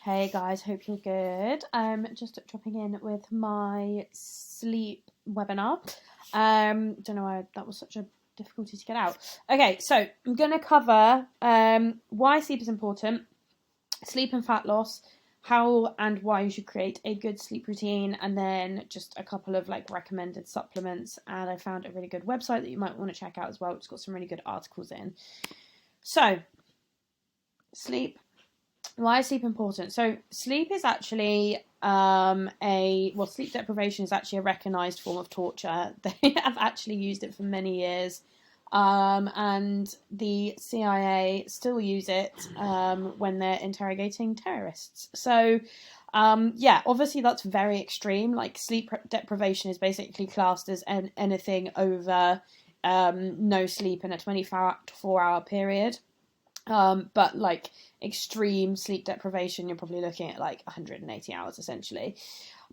Hey guys, hope you're good. Just dropping in with my sleep webinar. Don't know why that was such a difficulty to get out. Okay, so I'm gonna cover why sleep is important, sleep and fat loss, how and why you should create a good sleep routine, and then just a couple of like recommended supplements. And I found a really good website that you might want to check out as well. It's got some really good articles in. So, sleep. Why is sleep important? So sleep is actually sleep deprivation is actually a recognized form of torture. They have actually used it for many years, and the CIA still use it when they're interrogating terrorists. So obviously that's very extreme. Like sleep deprivation is basically classed as anything over no sleep in a 24-hour period. But like extreme sleep deprivation, you're probably looking at like 180 hours essentially.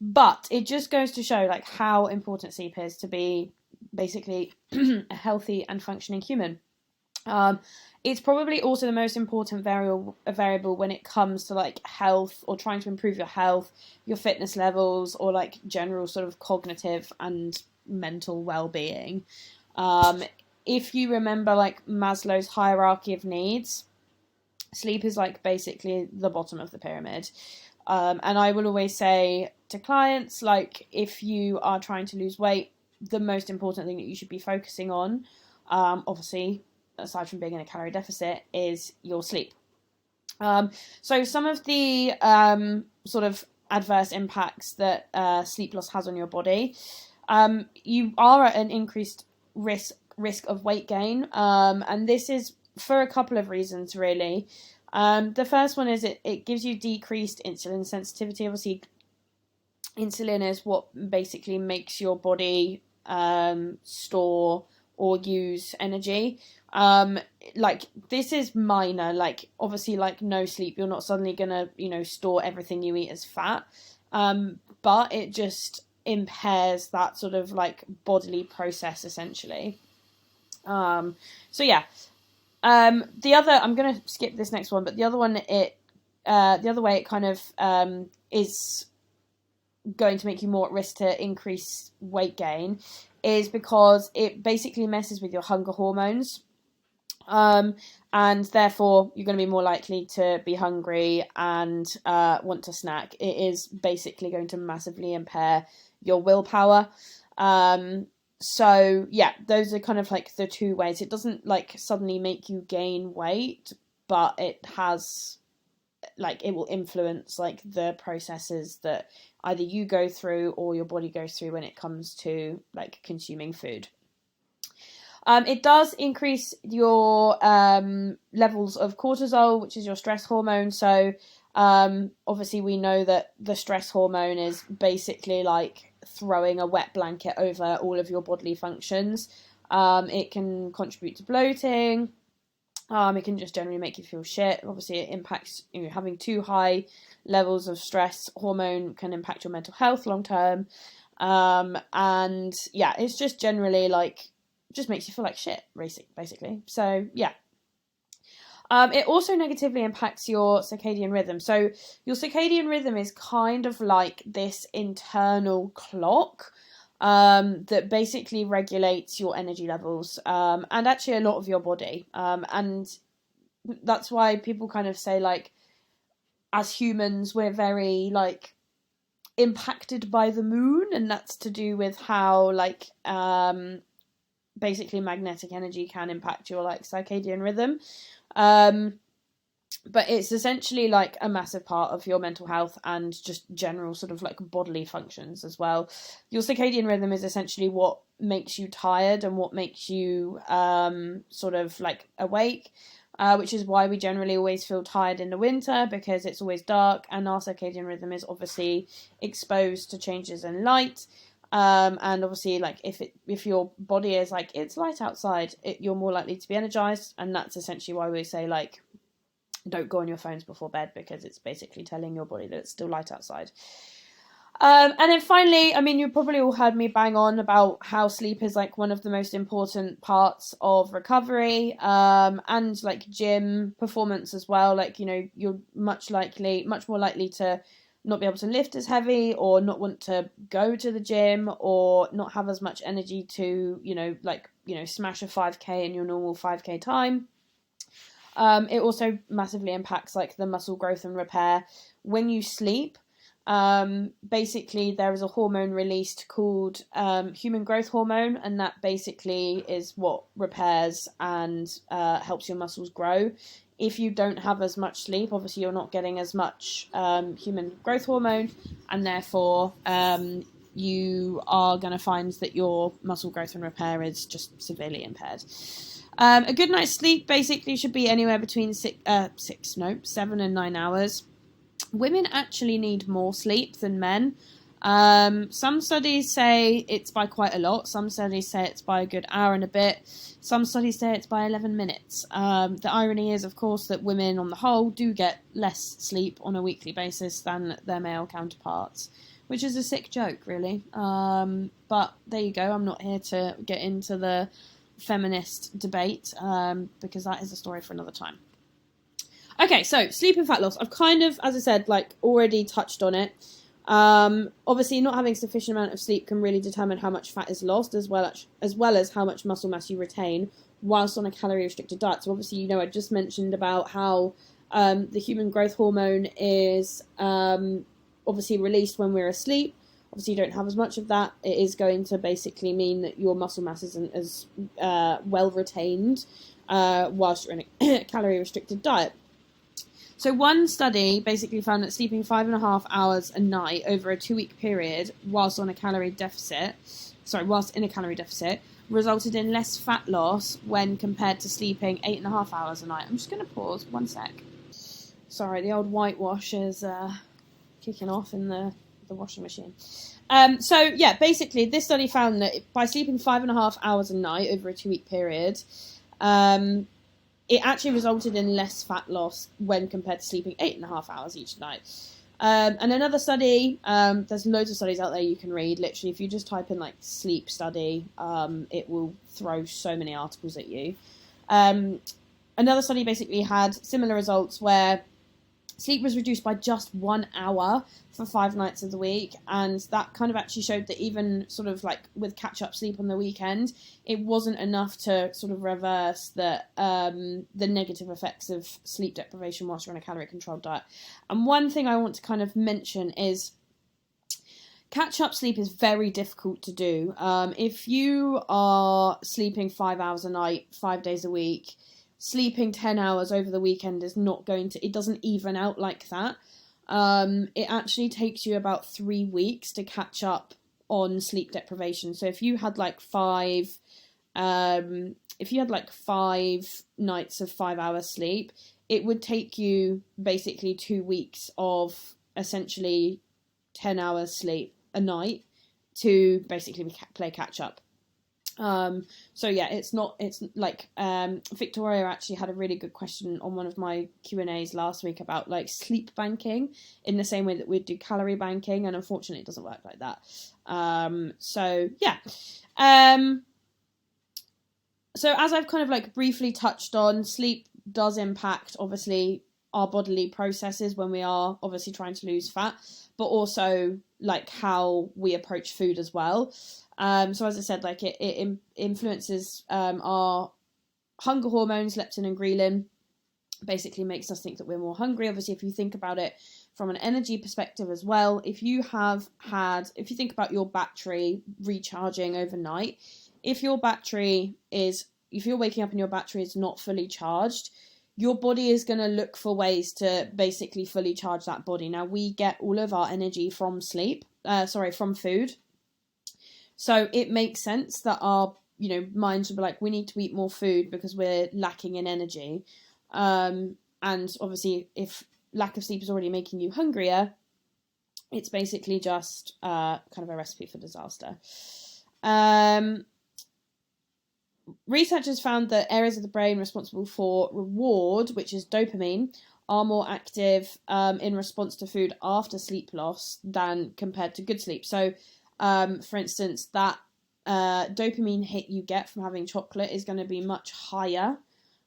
But it just goes to show like how important sleep is to be basically a healthy and functioning human. It's probably also the most important variable when it comes to like health or trying to improve your health, your fitness levels, or like general sort of cognitive and mental well-being. If you remember like Maslow's hierarchy of needs, sleep is like basically the bottom of the pyramid. And I will always say to clients, like, if you are trying to lose weight, the most important thing that you should be focusing on, obviously, aside from being in a calorie deficit, is your sleep. So some of the sort of adverse impacts that sleep loss has on your body, you are at an increased risk of weight gain, and this is for a couple of reasons, really. The first one is it gives you decreased insulin sensitivity. Obviously, insulin is what basically makes your body store or use energy. Like this is minor. Like obviously, like no sleep, you're not suddenly gonna store everything you eat as fat. But it just impairs that sort of like bodily process essentially. So yeah. The other, I'm gonna skip this next one, but the other one, the other way it kind of is going to make you more at risk to increase weight gain is because it basically messes with your hunger hormones. And therefore you're going to be more likely to be hungry and want to snack. It is basically going to massively impair your willpower. So yeah, those are kind of like the two ways. It doesn't like suddenly make you gain weight, but it has like it will influence like the processes that either you go through or your body goes through when it comes to like consuming food. It does increase your levels of cortisol, which is your stress hormone. So obviously we know that the stress hormone is basically like throwing a wet blanket over all of your bodily functions. It can contribute to bloating. It can just generally make you feel shit. Obviously, it impacts having too high levels of stress hormone can impact your mental health long term. And yeah, it's just generally like just makes you feel like shit, basically. So yeah. It also negatively impacts your circadian rhythm. So your circadian rhythm is kind of like this internal clock that basically regulates your energy levels and actually a lot of your body. And that's why people kind of say like, as humans, we're very like impacted by the moon, and that's to do with how like basically magnetic energy can impact your like circadian rhythm. But it's essentially like a massive part of your mental health and just general sort of like bodily functions as well. Your circadian rhythm is essentially what makes you tired and what makes you sort of like awake. Which is why we generally always feel tired in the winter, because it's always dark and our circadian rhythm is obviously exposed to changes in light. And obviously, like if your body is like it's light outside, you're more likely to be energized, and that's essentially why we say like don't go on your phones before bed, because it's basically telling your body that it's still light outside. And then finally, I mean, you probably all heard me bang on about how sleep is like one of the most important parts of recovery, and like gym performance as well. Like, you know, you're much more likely to not be able to lift as heavy, or not want to go to the gym, or not have as much energy to, smash a 5K in your normal 5K time. It also massively impacts like the muscle growth and repair. When you sleep, basically there is a hormone released called human growth hormone, and that basically is what repairs and helps your muscles grow. If you don't have as much sleep, obviously you're not getting as much human growth hormone, and therefore you are going to find that your muscle growth and repair is just severely impaired. A good night's sleep basically should be anywhere between 7 and 9 hours. Women actually need more sleep than men. Some studies say it's by quite a lot. Some studies say it's by a good hour and a bit. Some studies say it's by 11 minutes. The irony is, of course, that women on the whole do get less sleep on a weekly basis than their male counterparts, which is a sick joke, really. But there you go. I'm not here to get into the feminist debate, because that is a story for another time. Okay, so sleep and fat loss. I've kind of, as I said, like already touched on it. Obviously, not having sufficient amount of sleep can really determine how much fat is lost, as well as how much muscle mass you retain whilst on a calorie restricted diet. So obviously, I just mentioned about how the human growth hormone is obviously released when we're asleep. Obviously, you don't have as much of that. It is going to basically mean that your muscle mass isn't as well retained whilst you're in a calorie restricted diet. So one study basically found that sleeping 5.5 hours a night over a 2-week period whilst in a calorie deficit, resulted in less fat loss when compared to sleeping 8.5 hours a night. I'm just going to pause 1 sec. Sorry, the old whitewash is kicking off in the washing machine. So basically this study found that by sleeping 5.5 hours a night over a 2-week period, it actually resulted in less fat loss when compared to sleeping 8.5 hours each night. And another study, there's loads of studies out there you can read. Literally, if you just type in like sleep study, it will throw so many articles at you. Another study basically had similar results where sleep was reduced by just 1 hour for 5 nights of the week, and that kind of actually showed that even sort of like with catch-up sleep on the weekend, it wasn't enough to sort of reverse the negative effects of sleep deprivation whilst you're on a calorie-controlled diet. And one thing I want to kind of mention is catch-up sleep is very difficult to do. If you are sleeping 5 hours a night, 5 days a week, sleeping 10 hours over the weekend is not going to, it doesn't even out like that. It actually takes you about 3 weeks to catch up on sleep deprivation. So if you had like 5 nights of 5 hours sleep, it would take you basically 2 weeks of essentially 10 hours sleep a night to basically play catch up. It's like Victoria actually had a really good question on one of my Q&As last week about like sleep banking in the same way that we'd do calorie banking, and unfortunately it doesn't work like that. So as I've kind of like briefly touched on, sleep does impact obviously our bodily processes when we are obviously trying to lose fat, but also like how we approach food as well. So as I said, like it influences our hunger hormones, leptin and ghrelin, basically makes us think that we're more hungry. Obviously, if you think about it from an energy perspective as well, if you think about your battery recharging overnight, if you're waking up and your battery is not fully charged, your body is going to look for ways to basically fully charge that body. Now, we get all of our energy from from food. So it makes sense that our, minds will be like, we need to eat more food because we're lacking in energy. And obviously, if lack of sleep is already making you hungrier, it's basically just kind of a recipe for disaster. Researchers found that areas of the brain responsible for reward, which is dopamine, are more active in response to food after sleep loss than compared to good sleep. So, for instance, that dopamine hit you get from having chocolate is going to be much higher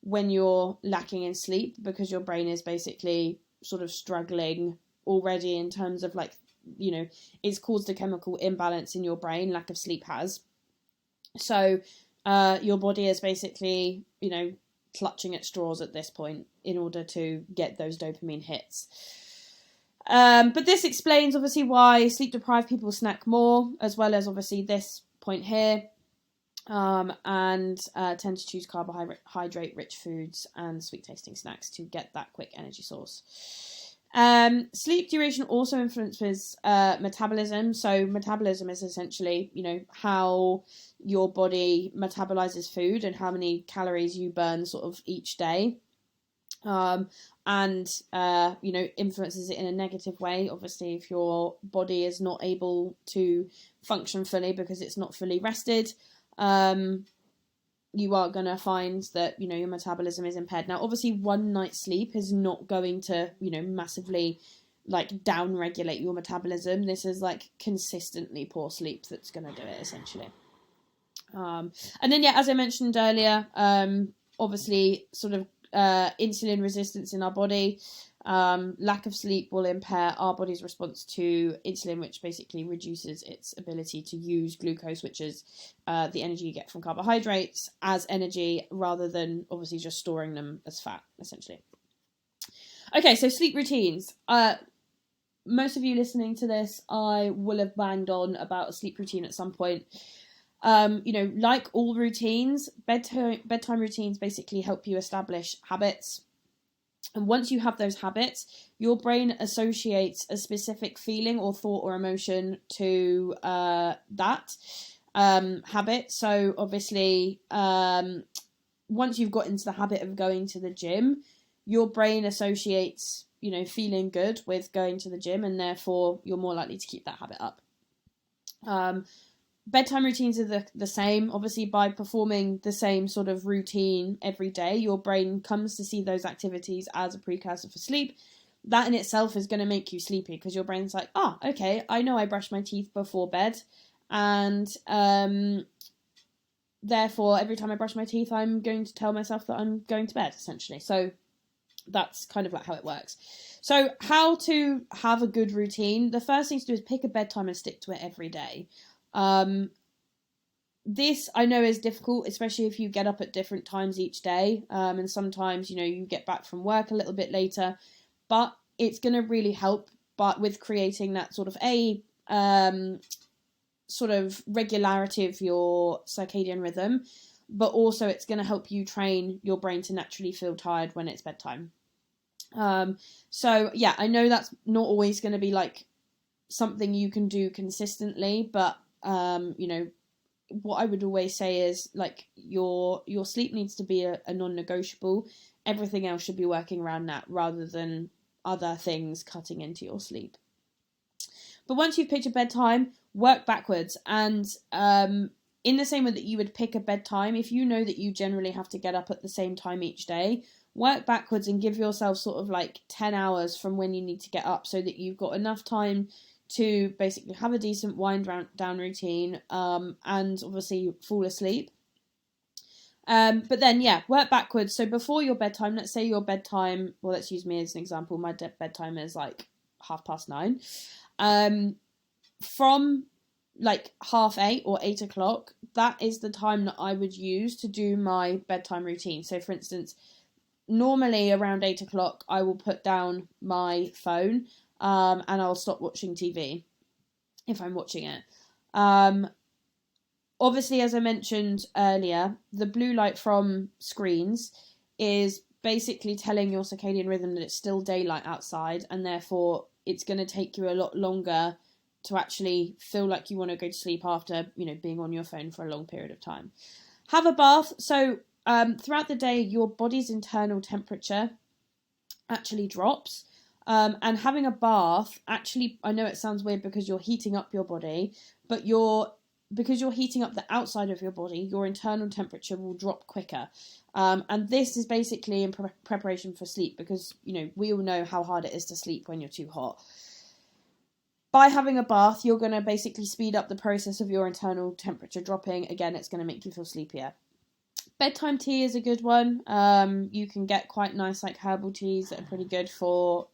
when you're lacking in sleep, because your brain is basically sort of struggling already in terms of like, you know, it's caused a chemical imbalance in your brain, lack of sleep has. So your body is basically, you know, clutching at straws at this point in order to get those dopamine hits. But this explains obviously why sleep deprived people snack more, as well as obviously this point here, and tend to choose carbohydrate rich foods and sweet tasting snacks to get that quick energy source. Sleep duration also influences metabolism. So metabolism is essentially, you know, how your body metabolizes food and how many calories you burn sort of each day. And you know, influences it in a negative way. Obviously, if your body is not able to function fully because it's not fully rested, you are going to find that, you know, your metabolism is impaired. Now, obviously, one night's sleep is not going to, you know, massively like down regulate your metabolism. This is like consistently poor sleep that's going to do it, essentially. And then, yeah, as I mentioned earlier, obviously, sort of insulin resistance in our body. Lack of sleep will impair our body's response to insulin, which basically reduces its ability to use glucose, which is the energy you get from carbohydrates, as energy rather than obviously just storing them as fat, essentially. Okay, so sleep routines. Most of you listening to this, I will have banged on about a sleep routine at some point. You know, like all routines, bedtime routines basically help you establish habits. And once you have those habits, your brain associates a specific feeling or thought or emotion to that habit. So obviously, once you've got into the habit of going to the gym, your brain associates, you know, feeling good with going to the gym, and therefore you're more likely to keep that habit up. Bedtime routines are the same. Obviously, by performing the same sort of routine every day, your brain comes to see those activities as a precursor for sleep. That in itself is going to make you sleepy, because your brain's like, okay, I know I brush my teeth before bed, and therefore every time I brush my teeth, I'm going to tell myself that I'm going to bed, essentially. So that's kind of like how it works. So how to have a good routine? The first thing to do is pick a bedtime and stick to it every day. This I know is difficult, especially if you get up at different times each day, and sometimes, you know, you get back from work a little bit later, but it's going to really help with creating that sort of sort of regularity of your circadian rhythm, but also it's going to help you train your brain to naturally feel tired when it's bedtime. So yeah, I know that's not always going to be like something you can do consistently, but you know, what I would always say is, like, your sleep needs to be a non-negotiable. Everything else should be working around that rather than other things cutting into your sleep. But once you've picked a bedtime, work backwards, and in the same way that you would pick a bedtime, if you know that you generally have to get up at the same time each day, work backwards and give yourself sort of like 10 hours from when you need to get up, so that you've got enough time to basically have a decent wind down routine, and obviously fall asleep. But then, yeah, work backwards. So before your bedtime, let's say your bedtime, well, let's use me as an example. My bedtime is like 9:30. From like 8:30 or 8 o'clock, that is the time that I would use to do my bedtime routine. So for instance, normally around 8 o'clock, I will put down my phone, and I'll stop watching TV if I'm watching it. Obviously, as I mentioned earlier, the blue light from screens is basically telling your circadian rhythm that it's still daylight outside, and therefore it's going to take you a lot longer to actually feel like you want to go to sleep after, you know, being on your phone for a long period of time. Have a bath. So throughout the day, your body's internal temperature actually drops. And having a bath, actually, I know it sounds weird because you're heating up your body, but because you're heating up the outside of your body, your internal temperature will drop quicker. And this is basically in preparation for sleep, because, you know, we all know how hard it is to sleep when you're too hot. By having a bath, you're going to basically speed up the process of your internal temperature dropping. Again, it's going to make you feel sleepier. Bedtime tea is a good one. You can get quite nice like herbal teas that are pretty good for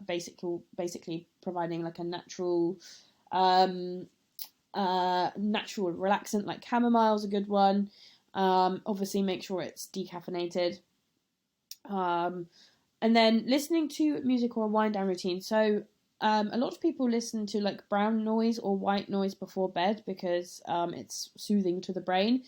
basically providing like a natural relaxant, like chamomile's a good one. Obviously make sure it's decaffeinated. And then listening to music or a wind down routine. So a lot of people listen to like brown noise or white noise before bed because it's soothing to the brain.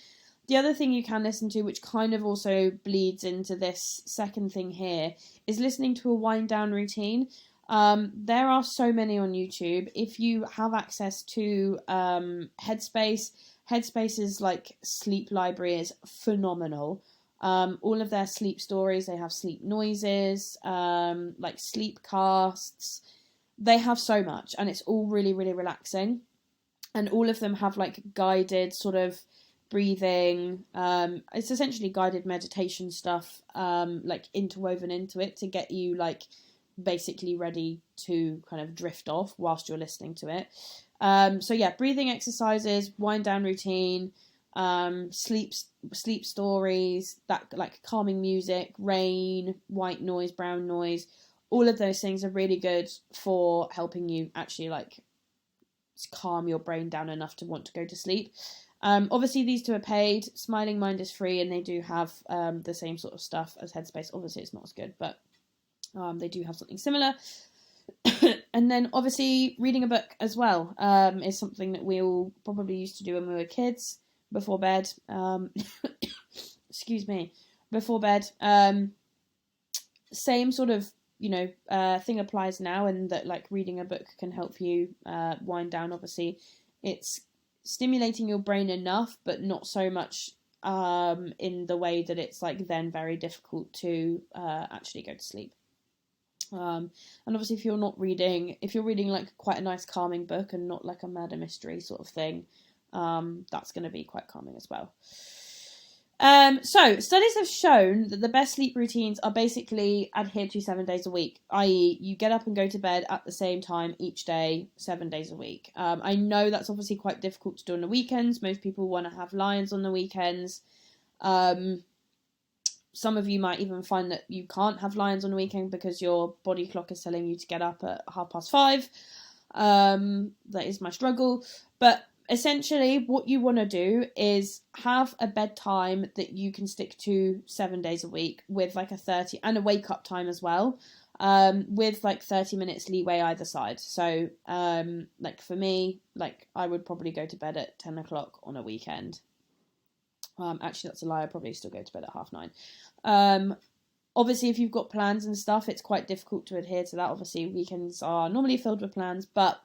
The other thing you can listen to, which kind of also bleeds into this second thing here, is listening to a wind down routine. There are so many on YouTube. If you have access to Headspace, Headspace's like sleep library is phenomenal. All of their sleep stories, they have sleep noises, like sleep casts. They have so much, and it's all really, really relaxing. And all of them have like guided sort of breathing. It's essentially guided meditation stuff, like interwoven into it to get you like basically ready to kind of drift off whilst you're listening to it. So yeah, breathing exercises, wind down routine, sleep stories, that like calming music, rain, white noise, brown noise. All of those things are really good for helping you actually like calm your brain down enough to want to go to sleep. Obviously these two are paid. Smiling Mind is free, and they do have the same sort of stuff as Headspace. Obviously it's not as good, but they do have something similar. And then obviously reading a book as well is something that we all probably used to do when we were kids before bed. Excuse me, before bed. Same sort of, you know, thing applies now, and that like reading a book can help you wind down. Obviously it's stimulating your brain enough, but not so much in the way that it's like then very difficult to actually go to sleep. And obviously if you're reading like quite a nice calming book and not like a murder mystery sort of thing, that's going to be quite calming as well. So studies have shown that the best sleep routines are basically adhered to 7 days a week, i.e. you get up and go to bed at the same time each day, 7 days a week. I know that's obviously quite difficult to do on the weekends. Most people want to have lions on the weekends. Some of you might even find that you can't have lions on the weekend because your body clock is telling you to get up at 5:30. That is my struggle. But essentially what you want to do is have a bedtime that you can stick to 7 days a week with like a 30 and a wake up time as well, with like 30 minutes leeway either side. So like for me, like I would probably go to bed at 10 o'clock on a weekend. Actually that's a lie, I'd probably still go to bed at 9:30. Obviously if you've got plans and stuff, it's quite difficult to adhere to that. Obviously weekends are normally filled with plans, but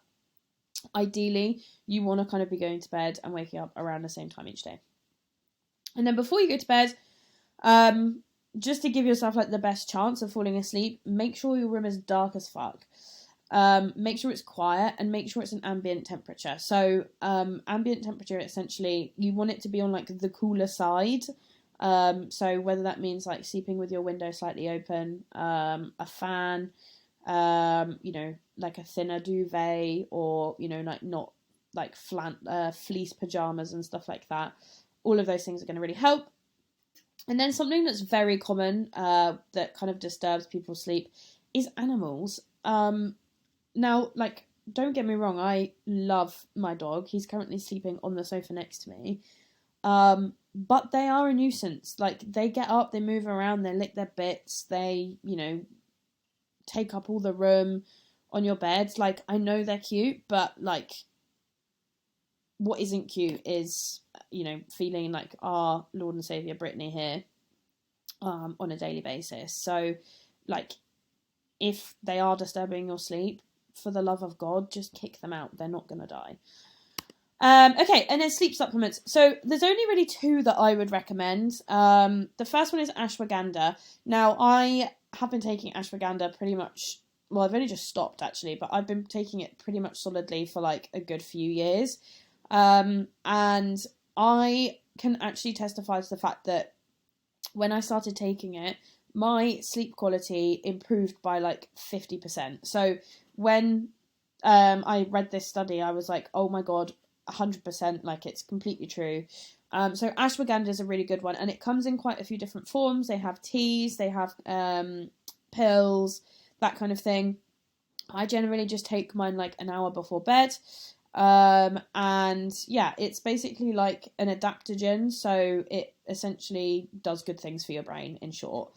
ideally you want to kind of be going to bed and waking up around the same time each day. And then before you go to bed, just to give yourself like the best chance of falling asleep, make sure your room is dark as fuck. Make sure it's quiet, and make sure it's an ambient temperature. So ambient temperature, essentially you want it to be on like the cooler side. So whether that means like sleeping with your window slightly open, a fan, you know, like a thinner duvet, or, you know, like not like fleece pajamas and stuff like that. All of those things are going to really help. And then something that's very common that kind of disturbs people's sleep is animals. Now, like, don't get me wrong, I love my dog. He's currently sleeping on the sofa next to me. But they are a nuisance. Like, they get up, they move around, they lick their bits, they, you know, take up all the room on your beds. Like, I know they're cute, but like what isn't cute is, you know, feeling like our Lord and Saviour Brittany here on a daily basis. So like if they are disturbing your sleep, for the love of God, just kick them out. They're not gonna die. Okay, and then sleep supplements. So there's only really two that I would recommend. The first one is ashwagandha. Now I have been taking ashwagandha pretty much, well, I've only just stopped actually, but I've been taking it pretty much solidly for like a good few years. And I can actually testify to the fact that when I started taking it, my sleep quality improved by like 50%. So when I read this study, I was like, oh my God, 100%, like it's completely true. So ashwagandha is a really good one, and it comes in quite a few different forms. They have teas, they have pills, that kind of thing. I generally just take mine like an hour before bed. And yeah, it's basically like an adaptogen, so it essentially does good things for your brain, in short.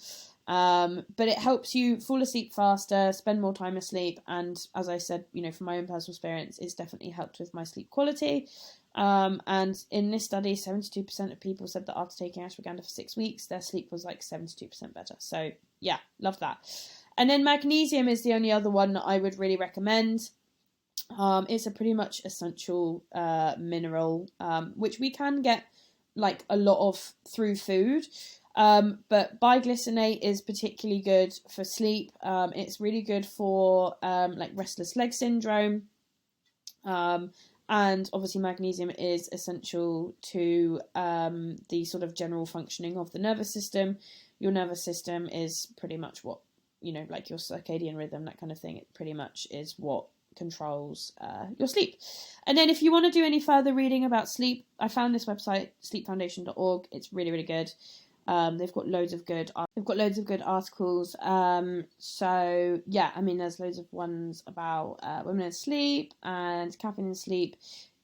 But it helps you fall asleep faster, spend more time asleep, and as I said, from my own personal experience, it's definitely helped with my sleep quality. And in this study, 72% of people said that after taking ashwagandha for 6 weeks, their sleep was like 72% better. So yeah, love that. And then magnesium is the only other one that I would really recommend. It's a pretty much essential mineral, which we can get like a lot of through food. But biglycinate is particularly good for sleep. It's really good for like restless leg syndrome. And obviously magnesium is essential to the sort of general functioning of the nervous system. Your nervous system is pretty much what, like your circadian rhythm, that kind of thing. It pretty much is what controls your sleep. And then if you want to do any further reading about sleep, I found this website, sleepfoundation.org. It's really, really good. They've got loads of good articles. So yeah, I mean, there's loads of ones about women in sleep and caffeine in sleep,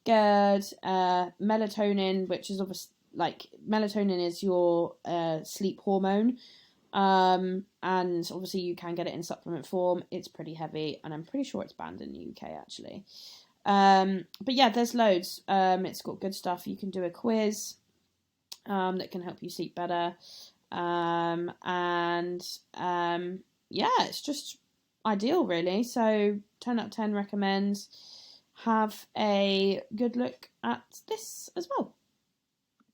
GERD, melatonin, which is obviously like melatonin is your sleep hormone. And obviously you can get it in supplement form. It's pretty heavy, and I'm pretty sure it's banned in the UK actually. But yeah, there's loads. It's got good stuff. You can do a quiz that can help you sleep better. Yeah, it's just ideal really. So 10 out of 10 recommends. Have a good look at this as well.